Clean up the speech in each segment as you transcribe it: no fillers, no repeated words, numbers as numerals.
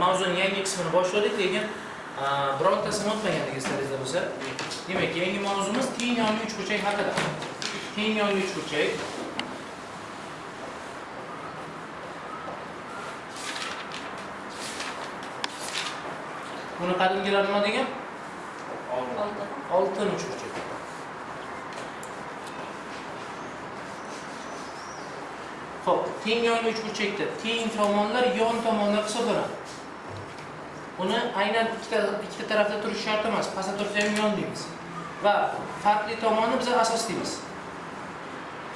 mavzuning yangi qismini boshladik, lekin birortasini o'tmaganlik eslaringizda bo'lsa. Demak, yangi mavzumiz teng yonli uchburchak haqida. Teng yonli uchburchak. Buni qadimgilar nima degan? Oltin uchburchak. Xo'p, teng yonli uchburchakda teng tomonlar yon tomonlar hisoblanadi. Buni aynan ikkita tarafda turish shart emas, pastda tursa ham yon deymiz. Va farqli tomonni biz asos deymiz.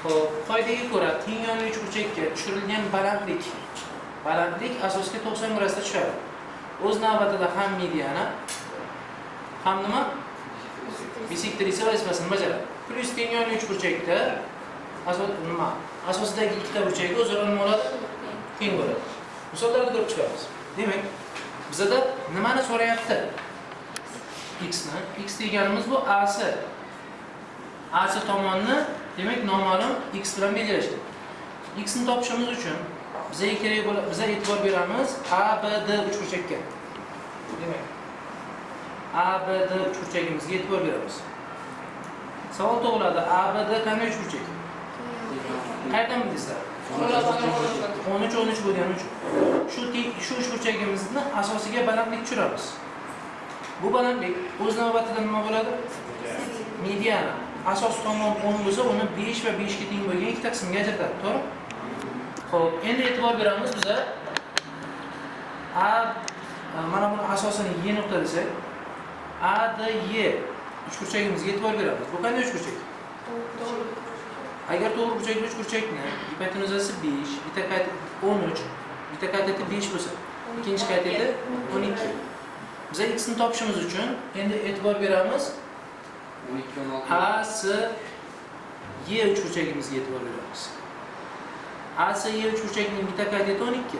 Xo'p, qoidaga ko'ra teng yonli uchburchakka tushirilgan balandlik asosga 90 gradusda tushadi. O'z navbatida ham mediana, ham nima? Bisektriisa vazifasini bajaradi. Plus teng yonli uchburchakda asosidagi ikkita burchakni o'zaro nima bo'ladi? Teng bo'ladi. Misollarni ko'rib chiqamiz. Demak, bizda nimani so'rayapti? X ni. X deganimiz bu AC. AC tomonni, demak, noma'lum x bilan belgilashdik. X ni topishimiz uchun bizga kerak bo'ladi, biz e'tibor beramiz ABD uchburchakka. Demak, ABD uchburchagimizga e'tibor beramiz. Savol tug'iladi, ABD qanday uchburchak? Qayerdan bildingizlar? 13 bo'lgani uchun. Shu uchburchagimizni asosiga balandlik tushiramiz. Bu balandlik o'z navbatida nima bo'ladi? Mediana. Asos tomon 10 bo'lsa, uni 5 va 5 ga teng bo'lgan ikkita qismga ajratadi, to'g'ri? Xo'p, endi e'tibor beramiz biz mana buni asosini Y nuqta desak, ADY uchburchagimizga e'tibor beramiz. Bu qanday uchburchak? Agar to'g'ri burchakli uchburchakni hipotenuzasi 5, bitta qayti 13, bitta qayti 5 bo'lsa, ikkinchi qayti 12. Biz x ni topishimiz uchun endi e'tibor beramiz ASY uchburchagimizga e'tibor beramiz. ASY uchburchagining bitta qayti 12,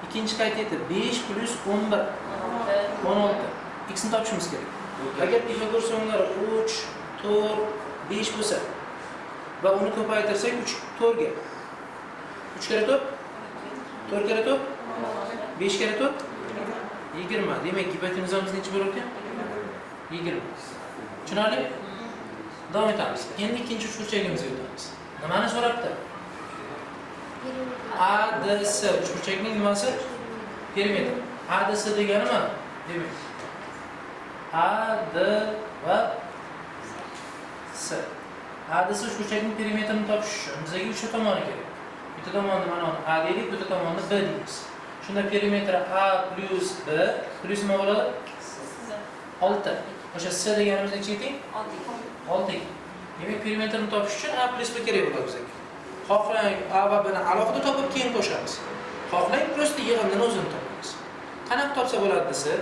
ikkinchi qayti 5 plus 11 16. X ni topishimiz kerak. Agar Pifagor sonlari 3, 4, 5 bo'lsa va uni ko'paytirsak 4 ga. 3 kere 4, 4 kere 4, 5 kere 4, 20. Demak, hipotenuzamiz necha bo'lar ekan? 20. Tushunarli? Davom etamiz. Endi ikkinchi uchburchagimizga o'tamiz. Nimani so'rabdi? ADS uchburchakning nimasi? Perimetr. ADS degani nima? Demak, AD va S. ADS uchburchakning perimetrini topish uchun bizga 3 ta tomoni kerak. Bitta tomonni mana A deylik, bitta tomonni B deymiz. Shunda perimetri A plus B plus nima bo'ladi? 6. O'sha S deganimiz necha teng? 6. Demak, perimetrni topish uchun A plus B kerak bo'ladi bizga. Xohlang A va Bni alohida topib keyin qo'shamiz. Xohlang prosta yig'indan o'zini topamiz. Qanaqa topsa bo'ladi desa,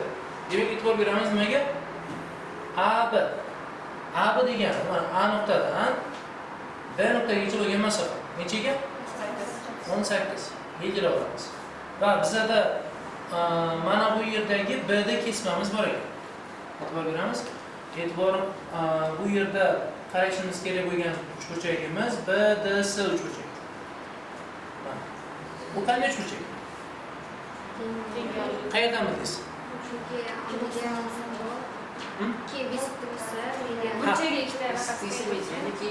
demak, e'tibor beramiz nimaga? AB. AB degani mana A nuqtadan B nuqtagacha bo'lgan masofa. Nechaga? 18. Belgilab olamiz. Va bizda mana bu yerdagi B da kesmamiz bor ekan. E'tibor beramiz. Bu yerda qarashimiz kerak bo'lgan uchburchagimiz BDS uchburchak. Bu qanday uchburchak? Qayerdan bildingiz?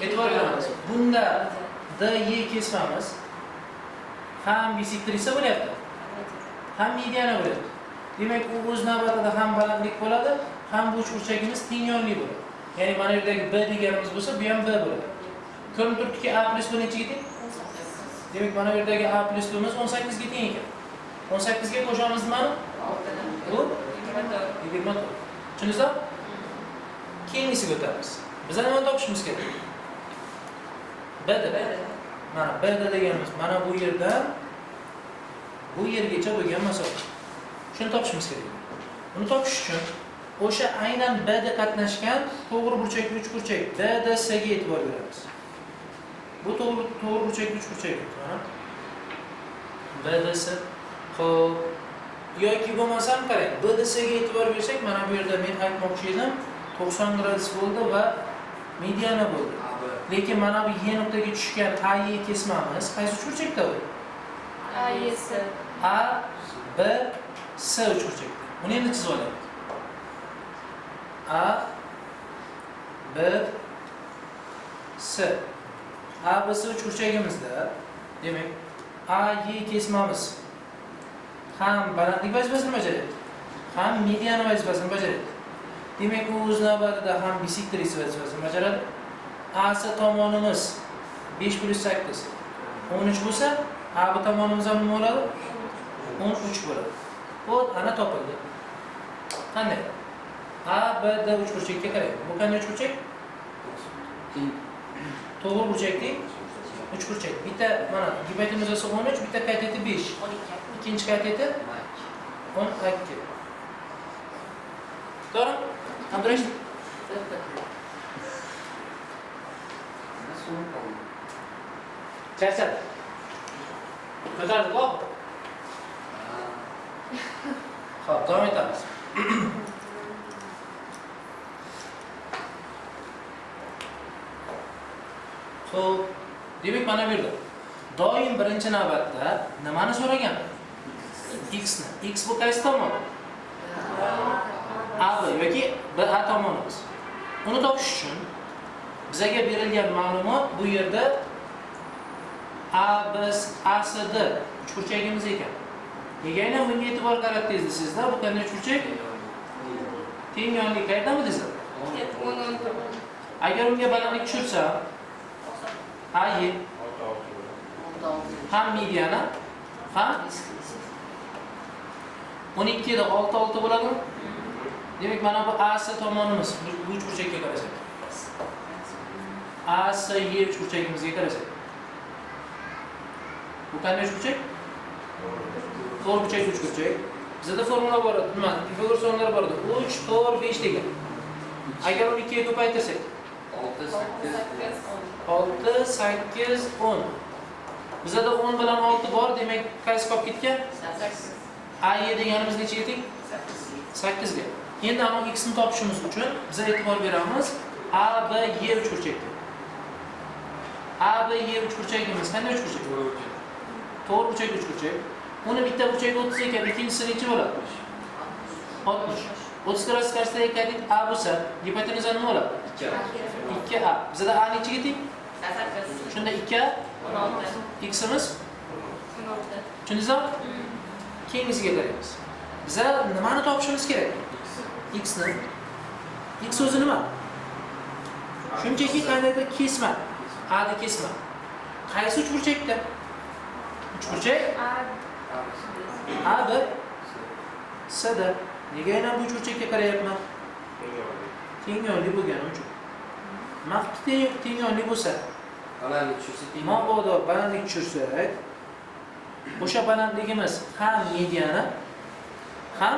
E'tibor beramiz. Bunda DY kesmamiz ham bisektriisa bo'lyapti, ham mediana bo'lyapti. Demak, u o'z navbatida ham balandlik bo'ladi, ham bu uchburchagimiz teng yonli bo'ladi. Ya'ni mana yerdagi B deganimiz bo'lsa, bu ham B bo'ladi. Ko'rinib turibdiki, A plus B nechaga teng? Demak, mana yerdagi A plus B'miz 18 ga teng ekan. 18 ga qo'shamiz nimani? Bu 24. Tushundingizmi? Keyingisiga o'tamiz. Biz nima topishimiz kerak? BD. Mana BD deganimiz mana bu yerdan bu yergacha bo'lgan masofa. Shuni topishimiz kerak. Buni topish uchun o'sha aynan BD qatnashgan to'g'ri burchakli uchburchak BDS ga e'tibor beramiz. Bu to'g'ri burchakli uchburchak. BDS. Xo'p, yoki bo'lmasam qarang, BDS ga e'tibor bersak, mana bu yerda men aytmoqchi edim, 90 gradus bo'ldi va mediana bo'ldi. Lekin mana bu Y nuqtaga tushgan AY kesmamiz qaysi uchburchakda bu? AYS. A, B, S uchburchakda. Uni endi chizib olaylik. A, B, S. A, B, S uchburchagimizda, demak, A, Y kesmamiz ham balandlik vazifasini bajaradi, ham mediana vazifasini bajaradi. Demak, u o'z navbatida ham bisektrisi vazifasini bajaradi. A, S tomonimiz 5 + 8 13 bo'lsa, A, B tomonimiz ham nima bo'ladi? 13 bo'ladi. Bu ana topildi. Qanday? A, B, D uchburchakka qarang. Bu qanday uchburchak? To'g'ri burchakning uchburchak. Bitta mana gipotenuzasi 13, bitta kateti 5. Ikkinchi kateti 12. To'g'ri? Abdurash? Charchadi. Ko'tardik-ku. Xo'p, davom etamiz. Xo'p, demak mana bu yerda doim birinchi navbatda nimani so'ragan? X ni. X bu qaysi tomon? A yoki B A tomonimiz. Uni topish uchun bizga berilgan ma'lumot bu yerda A, B, A, S, D uchburchagimiz ekan. Nega bunga e'tibor qaratdingiz sizda? Bu qanday uchburchak? Teng yonli qaydami desam? Agar unga balandlik tushirsam, A, Y ham mediana, ham 12 da 6 bo'ladimi? Demak, mana bu A, S tomonimiz bu uchburchakka qarasak. A, S, Y uchburchagimizga qarasak. Bu qanday uchburchak? To'g'ri burchak uchburchak. Bizda formula bor edi. Nima? Pifagor sonlari bor edi. 3, 4, 5 degan. Agar uni 2 ga ko'paytirsak, 6, 8, 10. Bizda 10 bilan 6 bor, demak, qaysi qolib ketgan? 8. A, Y deganimiz necha edik? 8 ga. Endi ana x ni topishimiz uchun biz e'tibor beramiz A, B, Y uchburchakka. A, B, Y uchburchagimiz qanday uchburchak? To'g'ri burchak uchburchak. Uni bitta burchakka 30 ekan, ikkinchisi necha bo'ladi? 60. 30 karasi qarsida ekanlik A bo'lsa, gipotenuza nima bo'ladi? 2A. Bizda A nechiga teng? 8. Shunda 2A 16. X'imiz 16. Tushundingizmi? Keyingisiga qaraymiz. Biz nimani topishimiz kerak? X ni. X o'zi nima? Shunchaki qandaydir kesma. A da kesma. Qaysi uchburchakda? Uchburchak A, B, S da. Nega yana bu uchburchakka qarayapman? Teng yonli bo'lgani uchun. Maqti teng yonli bo'lsa, balandlik tushirsak, mabodo balandlik tushirsak, o'sha balandligimiz ham mediana, ham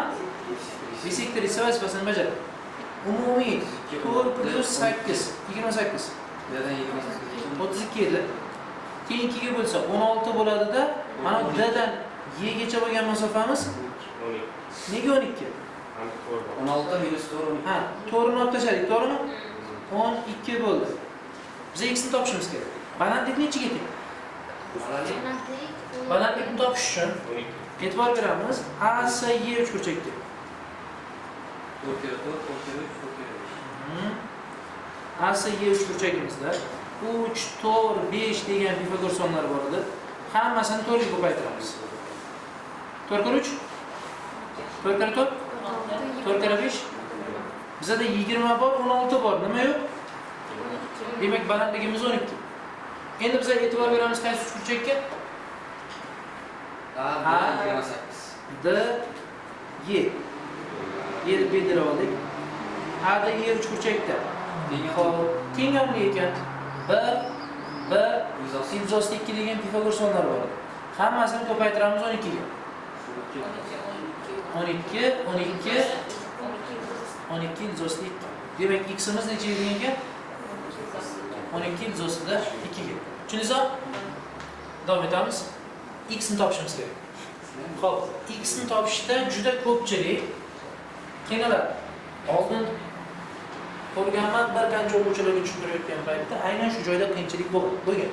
bisektrisi vazifasini bajaradi. Umumiy 4 + 8 28. 32 edi. Teng 2 ga bo'lsa 16 bo'ladida, mana D dan Y gacha bo'lgan masofamiz 12. Nega 12? 16 minus 4. Ha, to'g'rini olib tashladik, to'g'rimi? 12 bo'ldi. Biz x ni topishimiz kerak. Balandlik nechiga teng? Balandlikni topish uchun e'tibor beramiz A, S, Y uchburchakka. 4 kere 4, 4 kere 3, 4 kere 5. A, S, Y uchburchagimizda 3, 4, 5 degan Pifagor sonlari bor edi. Hammasini 4 ga ko'paytiramiz. 4 kere 3, 4 kere 4, 4 kere 5. Bizda 20 bor, 16 bor. Nima yo'q? Demak, balandligimiz 12. Endi biz e'tibor beramiz qaysi uchburchakka? A, 28. D, Y. Yer belgilab oldik. A da Y uchburchakda. Teng yonli ekan. B 132 degan Pifagor sonlari bor. Hammasini ko'paytiramiz 12 ga. 12, 12, 12 132. Demak, x'imiz necha degan? 12 132 ga. Tushundingizmi? Davom etamiz. X ni topishimiz kerak. Xo'p, x ni topishda juda ko'pchilik qiynaladi. Oldin ko'rganman bir qancha o'quvchilarga tushuntirayotgan paytda aynan shu joyda qiyinchilik bo'lgan.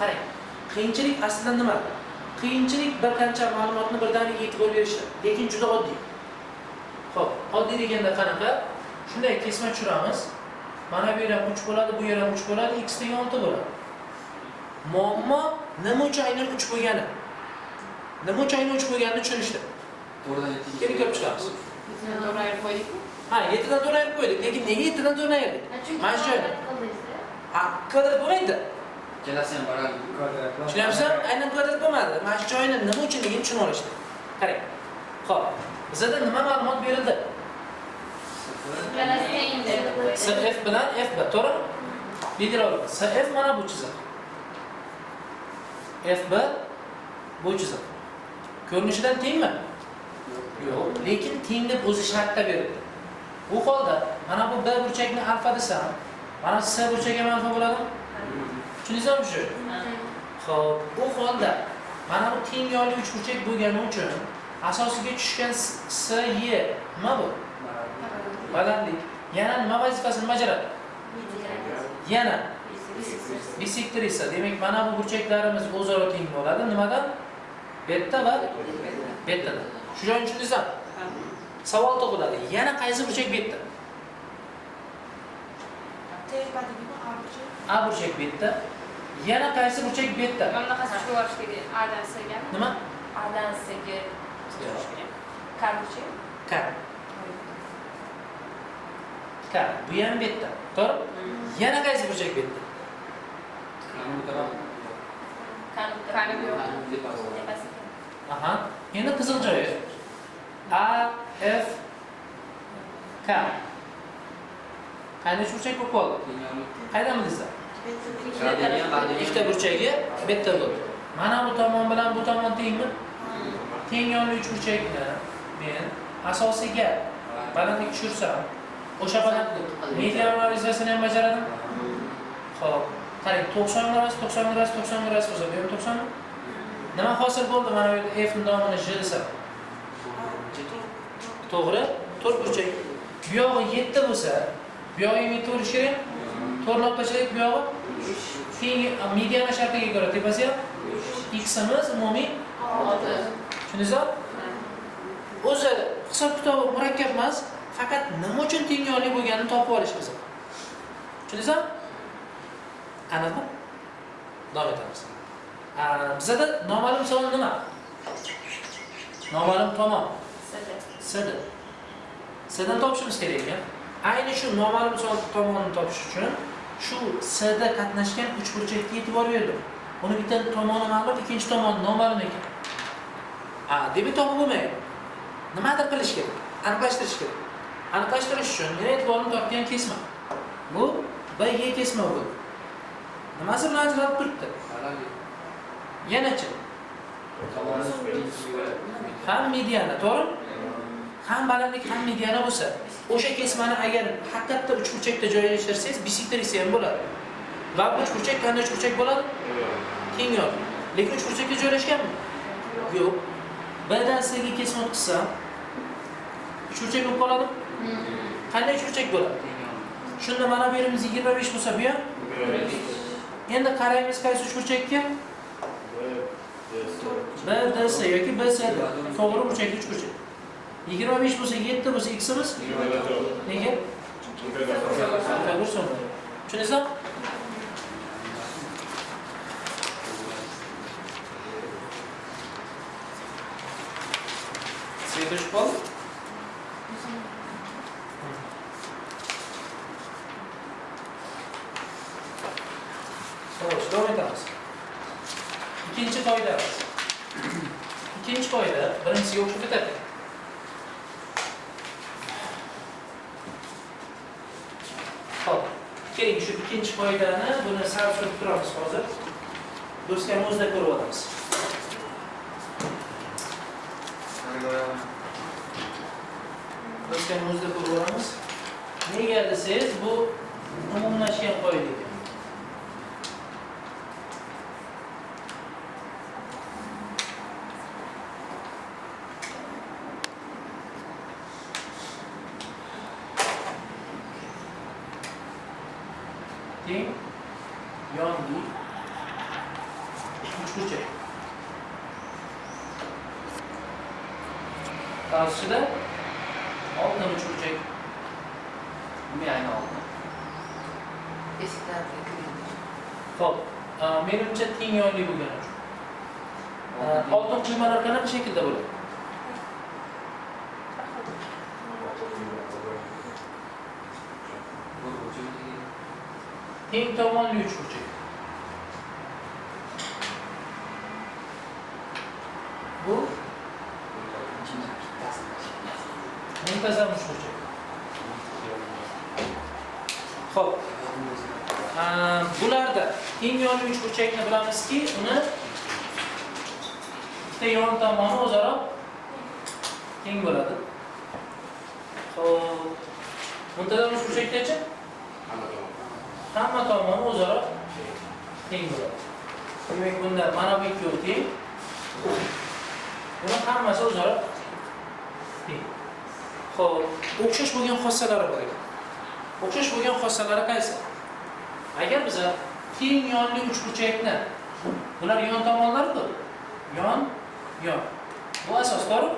Qarang, qiyinchilik aslida nima? qiyinchilik bir qancha ma'lumotni birdaniga e'tibor berishdir, lekin juda oddiy. Xo'p, oddiy deganda qanaqa? Shunday kesma tushiramiz. Mana bu yer ham 3 bo'ladi, bu yer ham 3 bo'ladi, x degan 6 bo'ladi. Muammo nima uchun aynan 3 bo'lgani? Nima uchun aynan 3 bo'lganini tushunishdi. Keling ko'rib chiqamiz. 7 dan ayirib qo'ydikmi? Ha, 7 dan 4 ayirib qo'ydik, lekin nega 7 dan 4 ayirdik? Mana shu joyda. Ha, kvadrat bo'lmaydi. Kelasi ham barali. Tushunyapsan? Aynan kvadrat bo'lmadi. Mana shu joyni nima uchunligini tushunib olishdi. Qarang. Xo'p, bizda nima ma'lumot berildi? F bilan F1, to'g'rimi? Belgilab olamiz. F mana bu chiziq. F1 bu chiziq. Ko'rinishidan tengmi? Yo'q, lekin teng deb o'zi shartda berildi. Bu holda mana bu B burchakni alfa desam, mana C burchagi ham alfa bo'ladimi? Tushundingizmi shu? Xo'p, bu holda mana bu teng yonli uchburchak bo'lgani uchun asosiga tushgan SY nima bu? Balandlik. Yana nima vazifasini bajaradi? Yana bisektor esa, demak mana bu burchaklarimiz o'zaro teng bo'ladi. Nimadan? Beta va betadan. Shu joyni tushundingizmi? Savol tug'iladi. Yana qaysi burchak beta? A burchak beta. Yana qaysi burchak beta? Mana qaysi tushib borishdagi A dan C ga? Nima? A dan C ga. K burchak. K. K. Bu ham beta. To'g'ri? Yana qaysi burchak beta? Kani bu yo'q. Aha. Endi qizil joyi. A, F, K. Qaysi burchak bo'lib qoldi? Qaydan bildingizlar? Ikkita burchagi beta bo'ldi. Mana bu tomon bilan bu tomon tengmi? Teng yonli uchburchakni men asosiga balandlik tushirsam, o'sha balandlik median vazifasini ham bajaradimi? Xo'p, qarang, 90 gradus, 90 gradus, 90 gradus bo'lsa, bu ham 90 mi? Nima hosil bo'ldi? Mana bu yerda f nomini j desam. To'g'ri, 4 burchak. Bu yog'i 7 bo'lsa, bu yog'i 7 bo'lishi kerak. 4 nuqtachalik bu yog'i teng mediana shartiga ko'ra tepasi ham x-imiz umumiy 6. Tushundingizmi? O'zi hisob kitobi murakkab emas, faqat nima uchun teng yonli bo'lganini topib olish qiziq. Tushundingizmi? Aniqmi? Davom etamiz. Bizda noma'lum son nima? Noma'lum tomon. S'da. S'dan topishimiz kerak ekan. Ayni shu noma'lum son tomonni topish uchun shu S'da qatnashgan uchburchakka e'tibor berdim. Uni bitta tomoni ma'lum, ikkinchi tomoni noma'lum ekan. Demak topib bo'lmaydi. Nimadir qilish kerak? Aniqlashtirish kerak. Aniqlashtirish uchun meni e'tiborimni tortgan kesma. Bu BY kesma bo'ldi. Nimasi bilan ajralib turibdi? Yanachi. Ham mediana, to'g'ri? Ham balandlik, ham mediana bo'lsa, o'sha kesmani agar haqiqatda uchburchakda joylashtirsangiz, bisektor esa ham bo'ladi. Va uchburchak qanday uchburchak bo'ladi? Teng yon. Lekin uchburchakka joylashganmi? Yo'q. B-dan C-ga kesma o'tkazsam, uchburchak bo'lib qoladimi? Qanday uchburchak bo'ladi? Shunda mana bu yerimiz 25 bo'lsa, bu ham endi qaraymiz qaysi uchburchakka? BDC yoki BC. To'g'ri burchakli uchburchak. 25 bo'lsa, 7 bo'lsa, x-imiz nega? Tushundingizmi? Следующий пол. Xo'sh, davom etamiz. Ikkinchi qoida. Ikkinchi qoida birinchisiga o'xshab ketadi. Xo'p, keling shu ikkinchi qoidani buni sal surib turamiz hozir. Do'stlarimizni ko'rib olamiz. Do'stlarimizni ko'rib olamiz. Nega desangiz, bu umumlashgan qoida ekan. Teng yonli uchburchak. Qarshida oltin uchburchak. Bu ayni oldi. Eshiklarga kirildi. Xo'p, menimcha teng yonli bo'lgani uchun. Oltin quymalar qanaqa shaklda bo'ladi? Teng tomonli uchburchak. Bu muntazam uchburchak. Xo'p. Bularda teng yonli uchburchakni bilamizki, uni ikkita yon tomoni o'zaro teng bo'ladi. Xo'p. Muntazam uchburchakdachi hamma tomoni o'zaro teng bo'ladi. Demak, bunda mana bu ikkovi teng. Buni hammasi o'zaro teng. Xo'p, o'xshash bo'lgan xossalari bor ekan. O'xshash bo'lgan xossalari qaysi? Agar biz teng yonli uchburchakni, bular yon tomonlar-ku. Yon. Bu asos, to'g'ri?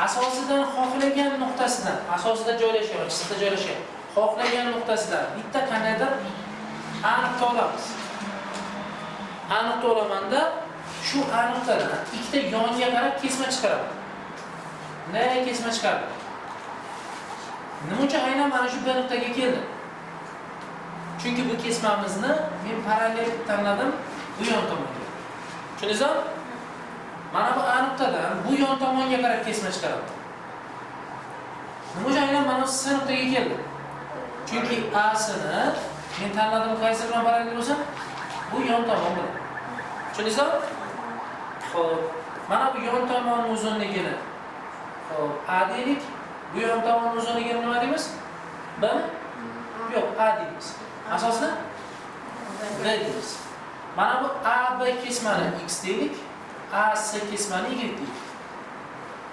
Asosidan xohlagan nuqtasidan, asosida joylashgan, chisda joylashgan, xohlagan nuqtasidan bitta qanaydir aniq olamiz. Aniq olamanda shu aniqdan ikkita yonga qarab kesma chiqaraman. Bunday kesma chiqardim. Nima uchun aynan mana shu nuqtaga keldim? Chunki bu kesmamizni men parallel tanladim bu yon tomonga. Tushundingizmi? Mana bu aniqdan bu yon tomonga qarab kesma chiqaraman. Nima uchun aynan mana shu nuqtaga keldim? Chunki A'sini men tanladim qaysi bilan parallel bo'lsa, bu yon tomon bilan. Tushundingizmi? Xo'p, mana bu yon tomonning uzunligini xo'p, A deylik. Bu yon tomonning uzunligini nima deymiz? B? Yo'q, A deymiz. Asosida B deymiz. Mana bu AB kesmani X deylik, AC kesmani Y deylik.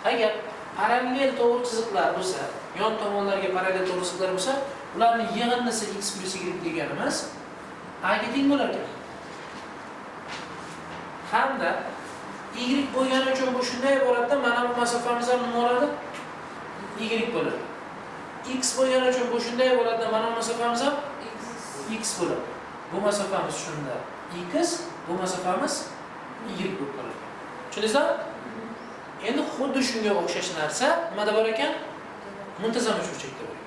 Agar parallel to'g'ri chiziqlar bo'lsa, yon tomonlarga parallel to'g'ri chiziqlar bo'lsa, ularning yig'indisi X + Y deganimiz A ga teng bo'lar ekan. Hamda Y bo'lgani uchun bu shunday bo'ladi, mana bu masofamiz ham nima bo'ladi? Y bo'ladi. X bo'lgani uchun bu shunday bo'ladi, mana bu masofamiz ham X bo'ladi. Bu masofamiz shunda X, bu masofamiz Y bo'lib qoladi. Tushundingizmi? Endi xuddi shunga o'xshash narsa nimada bor ekan? Muntazam uchburchakda bor.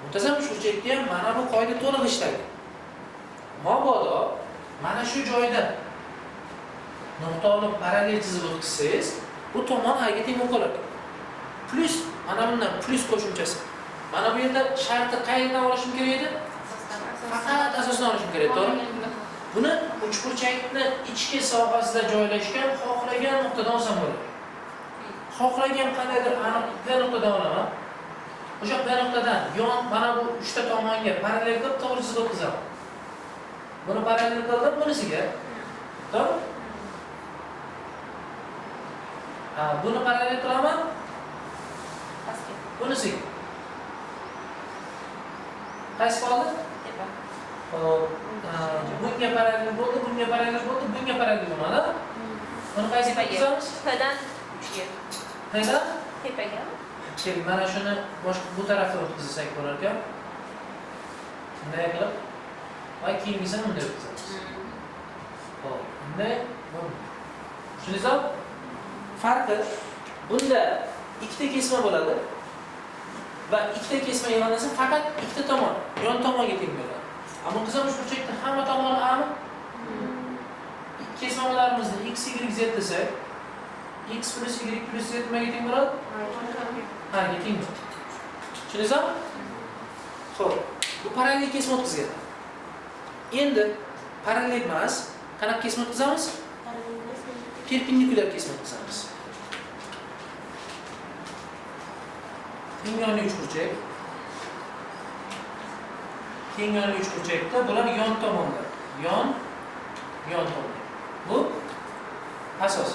Muntazam uchburchakda ham mana bu qoida to'liq ishlaydi. Mabodo mana shu joyda nuqta olib parallel chizib o'tkazsangiz, bu tomon A ga teng bo'lib qoladi. Plus, mana bundan plus qo'shimchasi. Mana bu yerda shartni qayerdan olishim kerak edi? Faqat asosdan olishim kerak, to'g'ri? Buni uchburchakni ichki sohasida joylashgan xohlagan nuqtadan olsam bo'ladi. Xohlagan qandaydir aniq bir nuqtadan olaman. O'sha bir nuqtadan yon mana bu uchta tomonga parallel qilib to'g'ri chizib o'tkazaman. Buni parallel qilib bunisiga. To'g'ri? Buni parallel qilaman. Bunisiga. Qaysi qoldi? Xo'p, bunga parallel bo'ldi, bunga parallel bo'ldi, bunga parallel bo'lmadi. Buni qaysi qilamiz? Tepadan 3ga. Qayda? Tepaga. Keling, mana shuni boshqa bu tarafga o'tkazsak bo'lar ekan. Bunday qilib va keyingisini bunday o'tkazamiz. Xo'p, bunday bo'ldi. Tushundingizmi? Farqi bunda ikkita kesma bo'ladi va ikkita kesma yig'indisi faqat ikkita tomon, yon tomonga teng bo'ladi. Ammo muntazam uchburchakda hamma tomoni A'mi? Kesmalarimizni X, Y, Z desak, X + Y + Z nimaga teng bo'ladi? Ha, ga teng bo'ladi. Tushundingizmi? Xo'p, bu parallel kesma o'tkazgan. Endi parallel emas, qanaqa kesma o'tkazamiz? Perpendikulyar kesma o'tkazamiz. Teng yonli uchburchak. Teng yonli uchburchakda bular yon tomonlar. Yon tomon. Bu asos.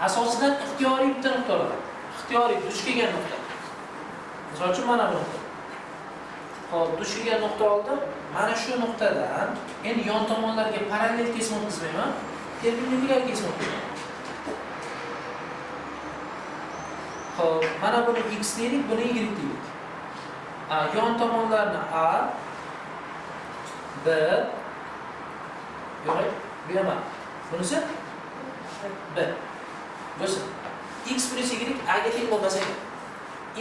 Asosidan ixtiyoriy bitta nuqta oladi. Ixtiyoriy duch kelgan nuqta. Misol uchun mana bu nuqta. Xo'p, duch kelgan nuqta oldim. Mana shu nuqtadan endi yon tomonlarga parallel kesma o'tkazmayman. Perpendikulyar kesma o'tkazmayman. Xo'p, mana buni x deylik, buni y deylik. Yon tomonlarni a, b, yo'q, bu nima? Bunisi b. Bo'lsin. X plus y a ga teng bo'lmasa kerak.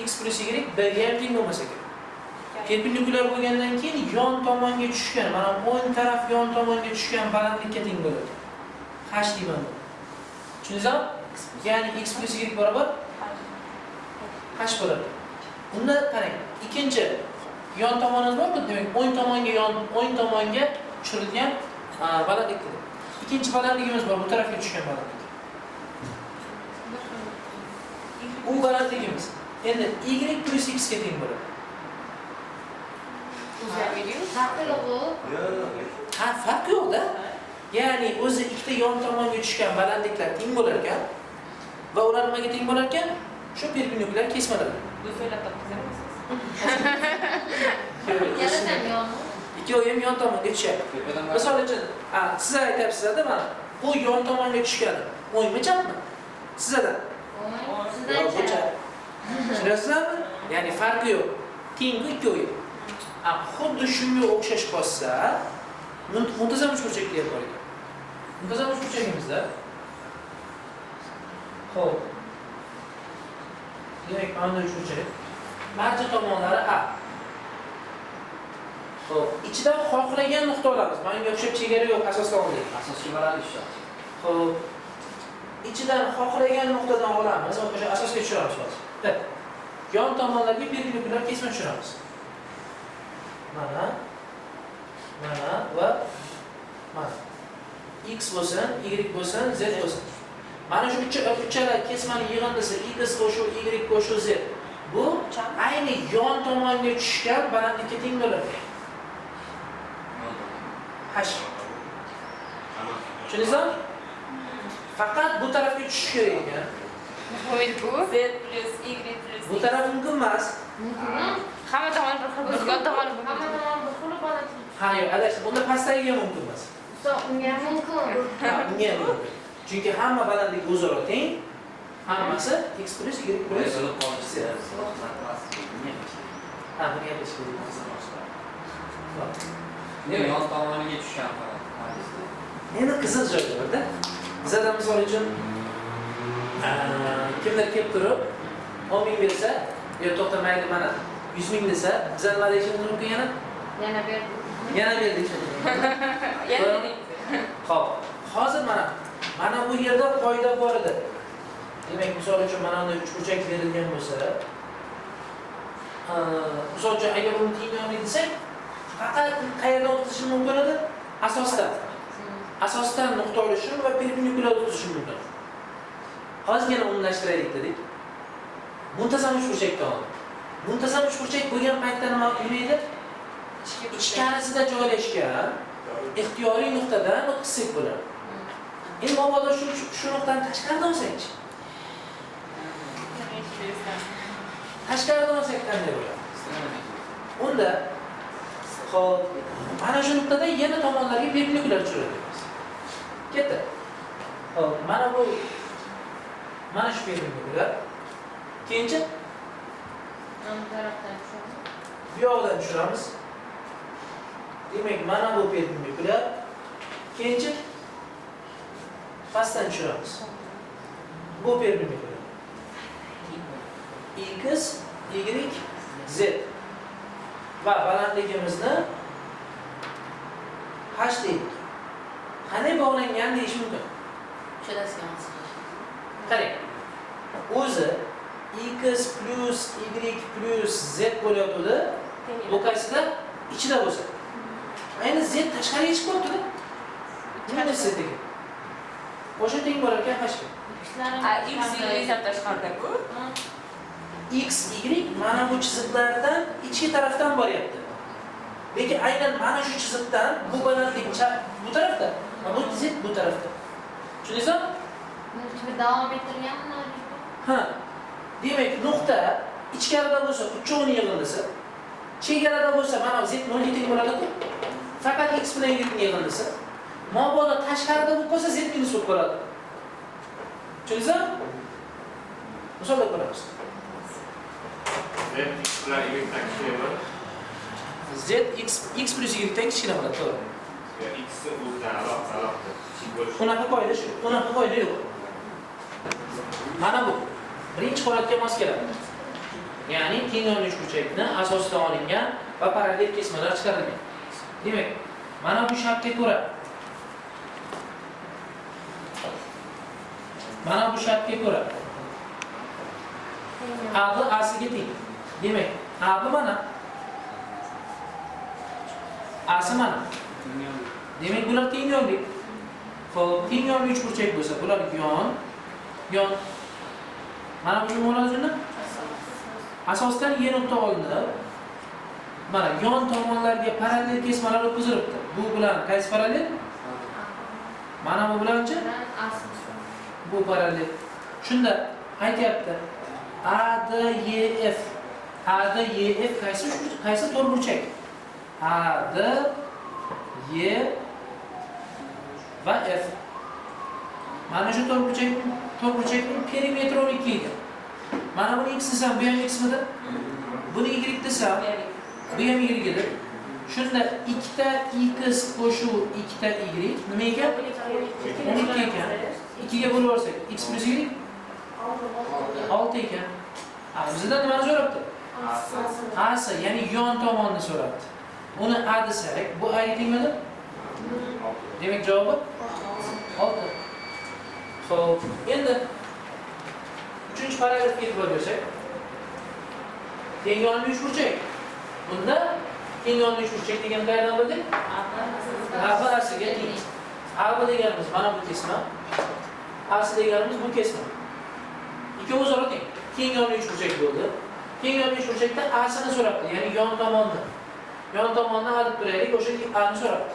X plus y b ga ham teng bo'lmasa kerak. Perpendikulyar bo'lgandan keyin yon tomonga tushgan, mana o'ng taraf yon tomonga tushgan balandlikka teng bo'ladi. H deyman. Tushundingizmi? Ya'ni x plus y barobar h bo'ladi. Unda qarang, ikkinchi yon tomonimiz bor-ku, demak o'ng tomonga tushirilgan balandlik. Ikkinchi balandligimiz bor, bu tarafga tushgan balandlik. U balandligimiz. Endi y plus x ga teng bo'ladi. Ha, farq yo'q-da. Ya'ni o'zi ikkita yon tomonga tushgan balandliklar teng bo'lar ekan va ular nimaga teng bo'lar ekan? Shu perpendikulyar kesmalar. Ikkovi ham yon tomonga tushadi. Misol uchun, siz aytyapsiz-da, mana bu yon tomonga tushgan. O'ngmi, chapmi? Sizdan. Tushunasizmi? Ya'ni farqi yo'q. Teng-ku ikkovi. Xuddi shunga o'xshash qolsa, muntazam uchburchakda ham bor ekan. Muntazam uchburchagimizda xo'p. Demak, mana uchburchak. Barcha tomonlari a. Xo'p, ichidan xohlagan nuqta olamiz. Menga o'xshab chegara yo'q, asosdan olaylik. Asosiy bo'ladi shu. Xo'p. Ichidan xohlagan nuqtadan olamiz, o'sha asosga tushiramiz hozir. Yon tomonlarga perpendikulyar kesma tushiramiz. Mana va mana. X bo'lsin, Y bo'lsin, Z bo'lsin. Mana shu uchala kesmaning yig'indisi X qo'shuv Y qo'shuv Z. Bu ayni yon tomonga tushgan balandlikka teng bo'ladi. H. Tushundingizmi? Faqat bu tarafga tushishi kerak ekan. Z plus Y plus Bu taraf mumkin emas. hamma tomon bir xil bo'lsa, yon tomoni bir xil. Ha, yo'q, adashdim. Unda pastdagiga mumkin emas. Unga mumkin. Ha, unga mumkin. Chunki hamma balandlik o'zaro teng. Hammasi x plus y plus z. Ha, bunga Ne yon tomoniga tushgan faqat. Endi qiziq joyi borda. Bizada misol uchun kimdir kelib turib 10 ming bersa, yo to'xta mayli mana 100 ming desa, bizlar nima deyishimiz mumkin yana? Yana berdi. Yana berdik. Xo'p, hozir mana bu yerda qoida bor edi. Demak, misol uchun mana bunday uchburchak berilgan bo'lsa, misol uchun agar uni tengmi desak, faqat qayerdan o'tishi mumkin edi? Asosdan. Asosdan nuqta olishi va perpendikulyar o'tishi mumkin. Hozir yana umumlashtiraylik dedik. Muntazam uchburchakdan oldik. Muntazam uchburchak bo'lgan paytda nima bo'lmaydi? Ichkarisida joylashgan ixtiyoriy nuqtadan o'tsak bo'ladi. Endi mabodo shu nuqtani tashqaridan olsakchi? Tashqaridan olsak qanday bo'ladi? Unda xo'p, mana shu nuqtada yana tomonlarga perpendikulyar tushiramiz. Ketdi. Xo'p, mana shu perpendikulyar. Keyinchi Ham tarafdan tushadi. bu yoqdan tushiramiz. Demak, mana bu perpendikulyar. Keyinchi pastdan tushiramiz. Bu perpendikulyar. X, Y, Z. Va balandligimizni h deydik. Qanday bog'langan deyish mumkin? Qarang. O'zi x plus y plus z bo'layotdi. Bu qaysida? Ichida bo'lsa. Ayni z tashqariga chiqib o'tdi-da. Nima z-dagi? O'sha teng bo'lar ekan hashga. X Y ham tashqarida-ku. X, Y mana bu chiziqlardan ichki tarafdan boryapti. Lekin aynan mana shu chiziqdan bu balandlik bu tarafda, bu z bu tarafda. Tushundingizmi? Buni davom ettirganmi? Ha. Demak, nuqta ichkarida bo'lsa, uchovini yig'indisi. Chegarada bo'lsa, mana z 0 ga teng bo'ladi-ku. Faqat x bilan y ning yig'indisi. Mabodo tashqarida bo'lib qolsa z minus bo'lib qoladi. Tushundingizmi? Misolda ko'ramiz. Z x bilan y dan kichkina bo'ladi. Z x plus y dan kichkina bo'ladi, to'g'ri. X o'zidan alohida kichik bo'lishi. Unaqa qoida shu. Unaqa qoida yo'q. Mana bu birinchi holatga mos keladi. Ya'ni teng yonli uchburchakni asosidan olingan va parallel kesmalar chiqarilgan. Demak, mana bu shartga ko'ra A b A'siga teng. Demak, A b mana A'si mana. Demak, bular teng yonli. Xo'p, teng yonli uchburchak bo'lsa, bular yon. Mana bu nima bo'ladi? Asosdan Y nuqta olinib, mana yon tomonlarga parallel kesmalar o'tkazilibdi. Bu bilan qaysi parallel? Mana bu bilanchi? Bu parallel. Shunda aytyapti. ADEF qaysi to'rtburchak? AD Y va F. Mana shu to'rtburchakning perimetri 12 ekan. Mana buni x desam, bu ham x midi? Buni y desam, bu ham y edi. Shunda ikkita x qo'shuv ikkita y nima ekan? 12 ekan. 2 ga bo'lib olsak, x plus y 6 ekan. Bizdan nimani so'rabdi? A'si, ya'ni yon tomonni so'rabdi. Uni A desak, bu A ga tengmidi? Demak javobi 6. Xo'p, endi 3-chi paragrafga e'tibor bersak, teng yonli uchburchak. Bunda teng yonli uchburchak degan qayerdan bildik? A b A'siga teng. A b deganimiz mana bu kesma. A'si deganimiz bu kesma. Ikkovi o'zaro teng. Teng yonli uchburchak bo'ldi. Teng yonli uchburchakda A'sini so'rabdi, ya'ni yon tomonni. Yon tomonni olib turaylik, o'sha A'ni so'rabdi.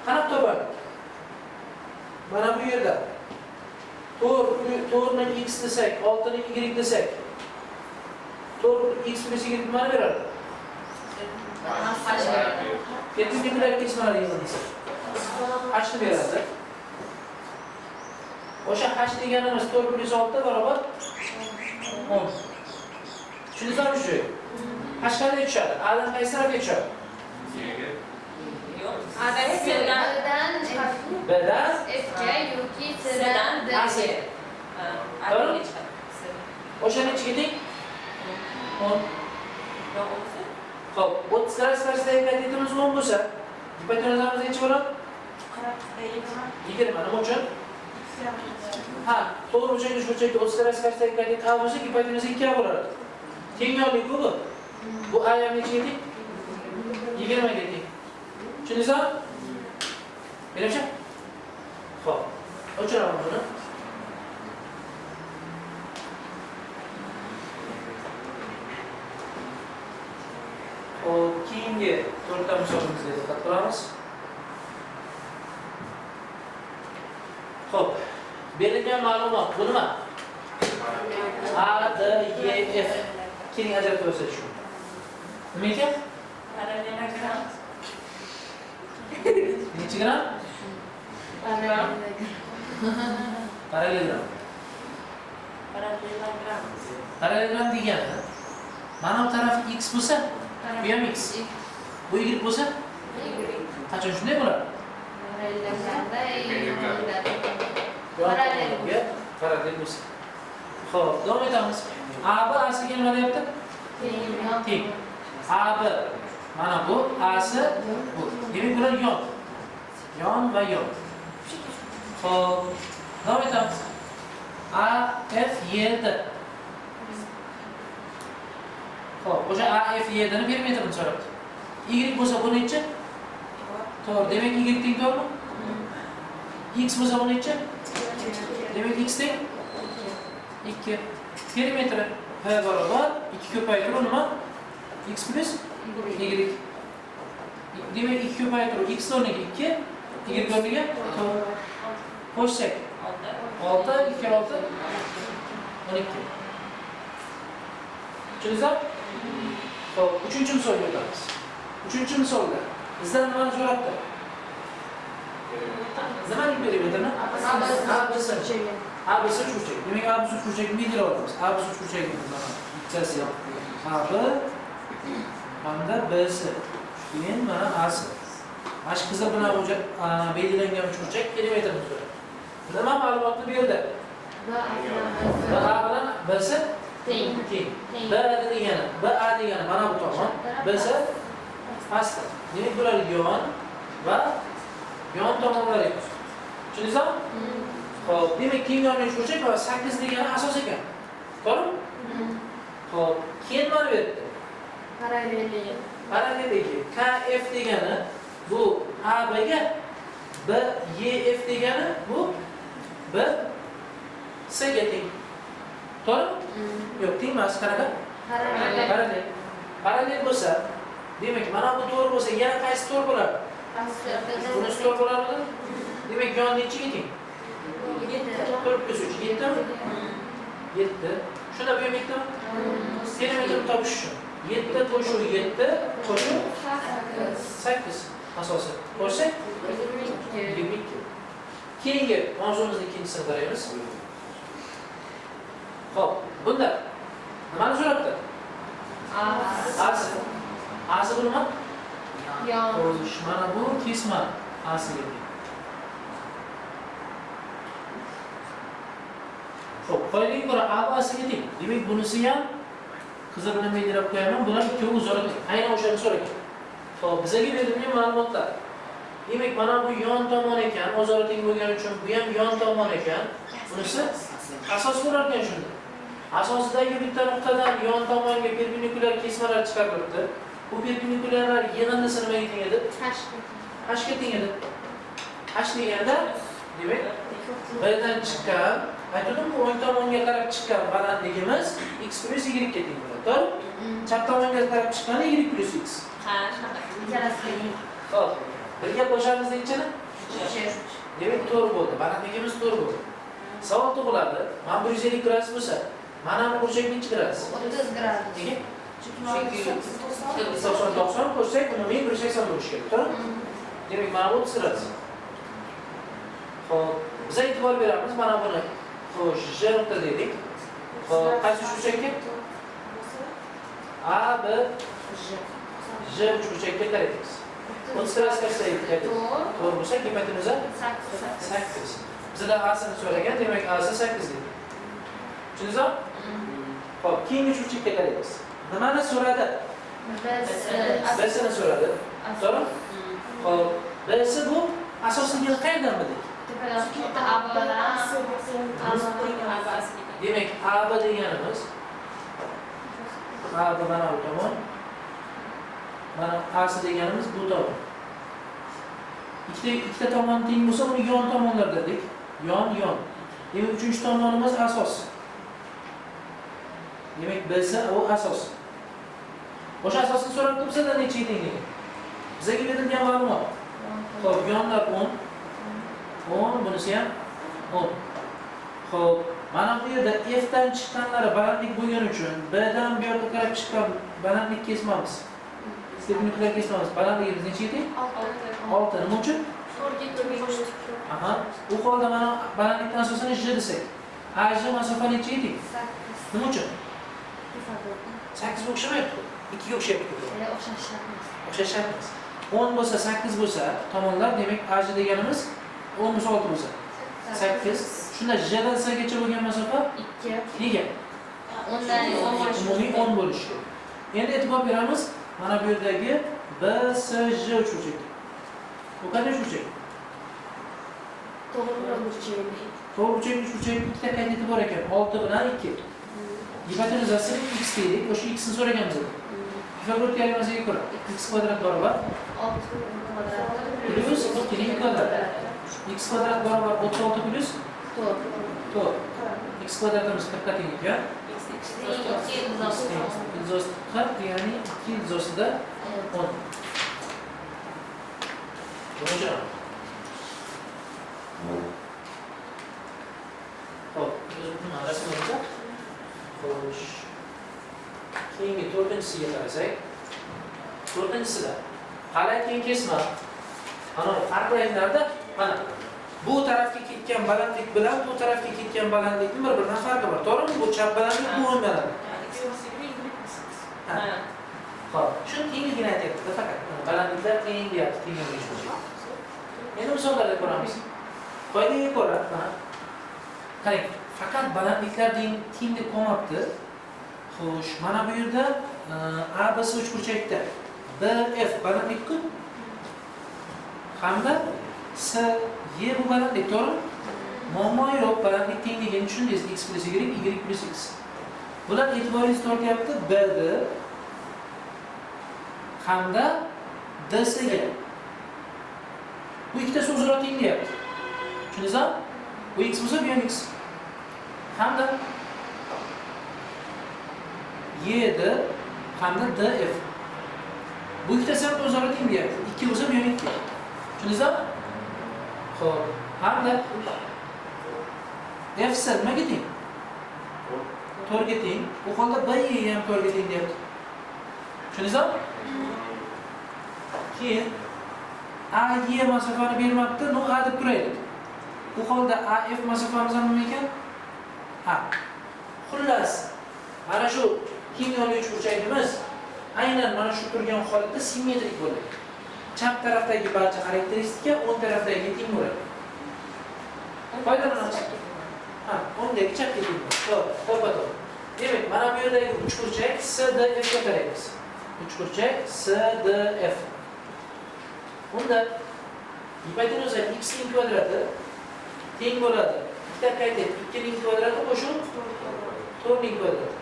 Qarab topadi. Mana bu yerda 4 ni x desak, 6 ni y desak, 4 x plus y nima beradi? Perpendikullar kesmalar yig'indisi. H ni beradi. O'sha H deganimiz 4 plus 6 barobar 10. Tushundingizmi shu? H qanday tushadi? A dan qaysi tarafga tushadi? B'dan F'ga yoki C'dan A'ga. To'g'ri? O'shani ichiga teng 10. Xo'p, 30 karsidagi qat'iyatlimiz 10 bo'lsa, gipotenuzamiz necha bo'ladi? 20. Nima uchun? Ha, to'g'ri o'shancha uchburchakda 30 karsidagi qat'iyat A bo'lsa, gipotenuza 2 bo'ladi. Teng yonli-ku bu. Bu A ham nechaga teng? 20 ga teng. Tushundingizmi? Menimcha? Xo'p, o'chiraman buni. Keyingi to'rtta misolimizga diqqat qilamiz. Xo'p, berilgan ma'lumot bu nima? A, D, Y, F. Keling ajratib olsak shu. Nima ekan? Necha gram? Parallelogram. Parallelogram degani mana bu taraf x bo'lsa, bu ham x. Bu y bo'lsa, qachon shunday bo'ladi? Parallel bo'lsa. Xo'p, davom etamiz. A b A'siga nima deyapti? Teng. A b mana bu, A'si bu. Demak bular yon. Yon va yon. Xo'p, davom etamiz. A F Y D. Xo'p, o'sha A F Y D'ni perimetrini so'rabdi. Y bo'lsa bu necha? To'g'ri, demak y teng to'g'rimi? X bo'lsa bu necha? Demak x teng 2. Perimetri P barobar 2 ko'paytiruv nima? X plus y. Demak 2 ko'paytiruv x o'rniga 2, y o'rniga 4. Qo'shsak 6, 2 6 12. Tushundingizmi? Xo'p, 3-chi misolga o'tamiz. 3-chi misolda bizdan nimani so'rabdi? Nimaning perimetrini? A, B, ABC cho'chak. Demak, ABC cho'chakni belgilab olamiz. ABC cho'chagimiz mana ikkitasi AB hamda BC. Keyin mana AC. Mana shu qizil bilan belgilangan cho'chak perimetrni ko'radi. Nima ma'lumotni berdi? B A bilan BC teng. B degani, BA degani mana bu tomon, BC pastda. Demak, bular yon va yon tomonlar ekan. Tushundingizmi? Xo'p, demak, keng yonli cho'chak va 8 degani asos ekan. To'g'rimi? Xo'p, keyin mana bu yerda parallelligi KF degani bu AB ga, BEF degani bu BC ga teng. To'g'rimi? Yo'q, teng emas, qanaqa? Parallel bo'lsa, demak, mana bu to'g'ri bo'lsa, yana qaysi to'g'ri bo'ladi? Bunisi to'g'ri bo'ladimi? Demak, yon nechiga teng? 4+3 7mi? 7. Shunda bu ham 7mi? Perimetrni topish uchun 7 qo'shuv 7 qo'shuv 8 asosi. Ko'rsak 22. Keyingi mavzumizning ikkinchisini qaraymiz. Xo'p, bunda nimani so'rabdi? A'si bu nima? Qo'shish. Mana bu kesma A'siga. Xo'p, qoidaga ko'ra AB'siga teng. Demak, bunisi ham qizil bilan belgilab qo'yaman. Bular ikkovi o'zaro teng. Aynan o'shani so'ragan. Xo'p, bizga berilgan ma'lumotlar. Demak, mana bu yon tomon ekan, o'zaro teng bo'lgani uchun bu ham yon tomon ekan. Bunisi asos bo'lar ekan shunda. Asosidagi bitta nuqtadan yon tomonga perpendikulyar kesmalar chiqarilibdi. Bu perpendikulyarlar yig'indisi nimaga teng edi? Hga teng edi. H deganda demak, B'dan chiqqan, aytdim bu o'ng tomonga qarab chiqqan balandligimiz x plus y ga teng bo'ladi. To'g'ri? Chap tomonga qarab chiqqani y plus x. Ha, shunaqa. Xo'p, birga qo'shamiz nechini? 3. Demak, to'g'ri bo'ldi. Balandligimiz to'g'ri bo'ldi. Savol tug'iladi. Mana 150 gradus bo'lsa, mana bu burchak necha gradus? 30 gradus. Nega? Chunki 90 qo'shsak, umumiy 180 bo'lishi kerak, to'g'ri? Demak, mana bu 30 gradus. Xo'p, biz e'tibor beramiz mana buni. Xo'sh, J nuqta dedik. Xo'p, qaysi burchakka? A, B, J burchakka qaraymiz. 30 gradus qarsaydi. To'g'ri bo'lsa, qiymatiimiz 8. Bizda A'sini so'ragan, demak A'si 8 dedik. Tushundingizmi? Xo'p, keyingi burchakka qaraymiz. Nimani so'radi? B'sini so'radi. To'g'ri? Xo'p, B'si bu asosligini qayerdan bildik? Demak, AB deganimiz AB mana bu tomon. Mana A'si deganimiz bu tomon. Ikkita tomon teng bo'lsa, uni yon tomonlar dedik. Yon. Demak, uchinchi tomonimiz asos. Demak, B'si u asos. O'sha asosni so'rab tursa-da necha tengligi? Bizga berilgan ma'lumot. Xo'p, yonlar 10, bunisi ham 10. Xo'p, mana bu yerda F dan chiqqanlari balandlik bo'lgani uchun B dan bu yoqqa qarab chiqqan balandlik kesmamiz. Perpendikulyar kesmamiz. Balandligimiz necha teng? 6. Nima uchun? Aha. Bu holda mana balandlikdan asosini J desak, AJ masofa necha teng? Nima uchun? 8 ga o'xshamayapti. 2 ga o'xshayapti. O'xshash shart emas. 10 bo'lsa, 8 bo'lsa, tomonlar demak AJ deganimiz 10 bo'lsa 6 bo'lsa 8. Shunda J dan S gacha bo'lgan masofa 2. Nega? 10 umumiy 10 bo'lishi kerak. Endi e'tibor beramiz mana bu yerdagi BSJ uchuvchi. Bu qanday uchuvchi? To'g'ri burchak. To'g'ri uchuvchi ikkita qayd etib bor ekan. 6 bilan 2. Gipotenuzasi x deylik. O'sha x ni so'raganmiz edi. Pifagor teoremasiga ko'ra x kvadrat barobar 6 kvadrat plus 2 kvadrat. X kvadrat barobar 36 plus 4. X kvadratimiz 40 ga teng ekan. X 40, ya'ni 2 o'zida 10. Buncha. Xo'p, biz buni rasmimizda xo'sh. Keyingi 4-chisiga qarasak, 4-chisida qalay teng kesma. Ana farq ranglarda mana bu tarafga ketgan balandlik bilan bu tarafga ketgan balandlikning bir-biridan farqi bor. To'g'rimi? Bu chap balandlik, bu o'ng balandlik. Ha. Xo'p, shuni tengligini aytyapti faqat. Balandliklar teng deyapti, tengligi shuncha. Endi misollarda ko'ramiz. Qoidaga ko'ra, mana qarang, faqat balandliklar teng deb qo'yapti. Xo'sh, mana bu yerda ABC uchburchakda BF balandlik-ku hamda SY bu balandlik, to'g'rimi? Muammo yo'q, balandlik tengligini tushundingiz. X plus y, y plus x. Bular e'tiboringizni tortyapti BD hamda DS ga. Bu ikkitasi o'zaro teng deyapti. Tushundingizmi? Bu x bo'lsa, bu ham x. Hamda YD hamda DF. Bu ikkitasi ham o'zaro teng deyapti. 2 bo'lsa, bu ham 2. Tushundingizmi? Xo'p, hamda FC nimaga teng? 4 ga teng. Bu holda BY ham 4 ga teng deyapti. Tushundingizmi? Keyin AY masofani bermabdi, no A deb turaylik. Bu holda AF masofamiz ham nima ekan? A. Xullas, mana shu teng yo'lli uchburchagimiz aynan mana shu turgan holatda simmetrik bo'ladi. Chap tarafdagi barcha xarakteristika o'ng tarafdagi teng bo'ladi. Foydalanamiz. Ha, o'ngdagi chapga teng bo'ladi. To'g'ri. Demak, mana bu yerdagi uchburchak SDF ga qaraymiz. Uchburchak SDF. Unda hipotenuza x ning kvadrati teng bo'ladi. Ikkita qayta 2 ning kvadrati qo'shib 4 ning kvadrati.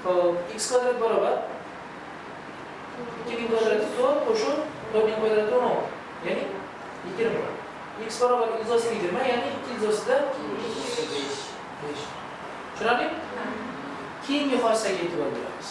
Xo'p, x kvadrat barobar 2 ning kvadrati 4 qo'shib 4 ning kvadrati 10. Ya'ni 20. X barobar izosi 20, ya'ni 2 izosida 5. Tushunarli? Keyingi xossaga e'tibor beramiz.